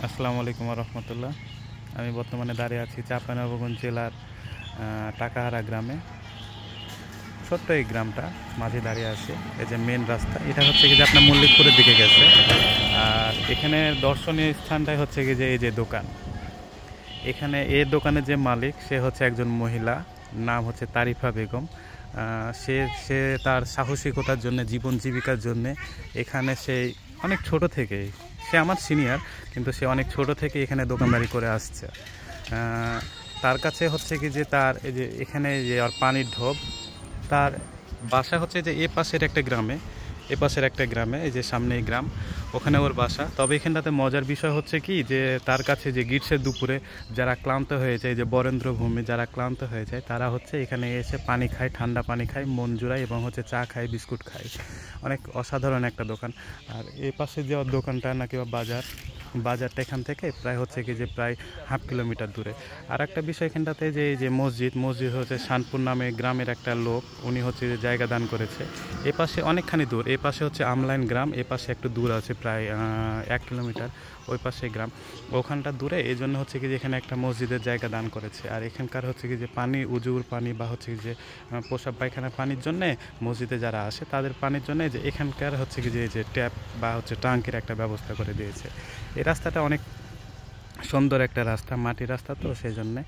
আসসালামু আলাইকুম রহমতুল্লাহ। আমি বর্তমানে দাঁড়িয়ে আছি চাঁপাইনবাবগঞ্জ জেলার টাকাহারা গ্রামে। ছোট্ট এই গ্রামটা মাঝে দাঁড়িয়ে আছে। এই যে মেন রাস্তা, এটা হচ্ছে কি যে আপনার মল্লিকপুরের দিকে গেছে। আর এখানে দর্শনীয় স্থানটাই হচ্ছে কি যে এই যে দোকান, এখানে এই দোকানের যে মালিক সে হচ্ছে একজন মহিলা, নাম হচ্ছে তারিফা বেগম। সে সে তার সাহসিকতার জন্য, জীবন জীবিকার জন্য এখানে সে অনেক ছোট থেকে, সে আমার সিনিয়র কিন্তু সে অনেক ছোট থেকে এখানে দোকানদারি করে আসছে। তার কাছে হচ্ছে কি যে তার এই যে এখানে যে আর পানির ঢোপ, তার বাসা হচ্ছে যে এ পাশের একটা গ্রামে, এই যে সামনে এই গ্রাম, ওখানে ওর বাসা। তবে এখানটাতে মজার বিষয় হচ্ছে কি যে তার কাছে যে গ্রীষ্মের দুপুরে যারা ক্লান্ত হয়ে যায়, যে বরেন্দ্রভূমি যারা ক্লান্ত হয়ে যায়, তারা হচ্ছে এখানে এসে পানি খায়, ঠান্ডা পানি খায়, মন জুড়ায় এবং হচ্ছে চা খায়, বিস্কুট খায়। অনেক অসাধারণ একটা দোকান। আর এই পাশে যে ওর দোকানটা নাকি বা বাজারটা এখান থেকে প্রায় হচ্ছে কি যে প্রায় 1/2 কিলোমিটার দূরে। আর একটা বিষয় এখানটাতে যে এই যে মসজিদ হচ্ছে শানপুর নামে গ্রামের একটা লোক, উনি হচ্ছে যে জায়গা দান করেছে। এ পাশে অনেকখানি দূর, এ পাশে হচ্ছে আমলাইন গ্রাম, এ পাশে একটু দূর আছে প্রায় 1 কিলোমিটার, ওই পাশে গ্রাম, ওখানটা দূরে। এই জন্য হচ্ছে কি যে এখানে একটা মসজিদের জায়গা দান করেছে। আর এখানকার হচ্ছে কি যে পানি, উজুর পানি বা হচ্ছে কি যে প্রসাব পায়খানার পানির জন্যে মসজিদে যারা আসে তাদের পানির জন্য যে এখানকার হচ্ছে কি যে ট্যাপ বা হচ্ছে ট্যাঙ্কের একটা ব্যবস্থা করে দিয়েছে। এই রাস্তাটা অনেক সুন্দর একটা রাস্তা, মাটির রাস্তা তো সেই জন্যে।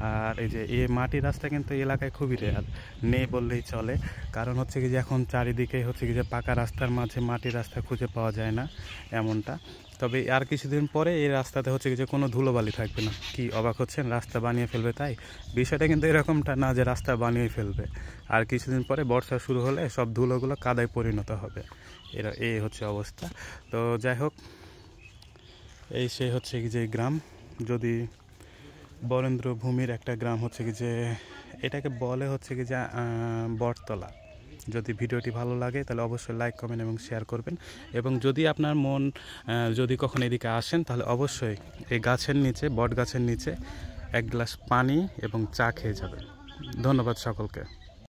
আর এই যে এই মাটির রাস্তা কিন্তু এলাকায় খুবই রেয়ার, নেই বললেই চলে। কারণ হচ্ছে কি যে এখন চারিদিকে হচ্ছে কি যে পাকা রাস্তার মাঝে মাটির রাস্তা খুঁজে পাওয়া যায় না এমনটা। তবে আর কিছুদিন পরে এই রাস্তাতে হচ্ছে কি যে কোনো ধুলোবালি থাকবে না। কি অবাক হচ্ছেন, রাস্তা বানিয়ে ফেলবে? তাই বিষয়টা কিন্তু এরকমটা না যে রাস্তা বানিয়ে ফেলবে, আর কিছুদিন পরে বর্ষা শুরু হলে সব ধুলোগুলো কাদায় পরিণত হবে। এই হচ্ছে অবস্থা। তো যাই হোক, এই সে হচ্ছে কি যে গ্রাম, যদি বরেন্দ্র ভূমির একটা গ্রাম হচ্ছে কি যে এটাকে বলে হচ্ছে কি যে বটতলা। যদি ভিডিওটি ভালো লাগে তাহলে অবশ্যই লাইক, কমেন্ট এবং শেয়ার করবেন। এবং যদি আপনার মন যদি কখন এদিকে আসেন তাহলে অবশ্যই এই গাছের নিচে, বট গাছের নিচে 1 গ্লাস পানি এবং চা খেয়ে যাবেন। ধন্যবাদ সকলকে।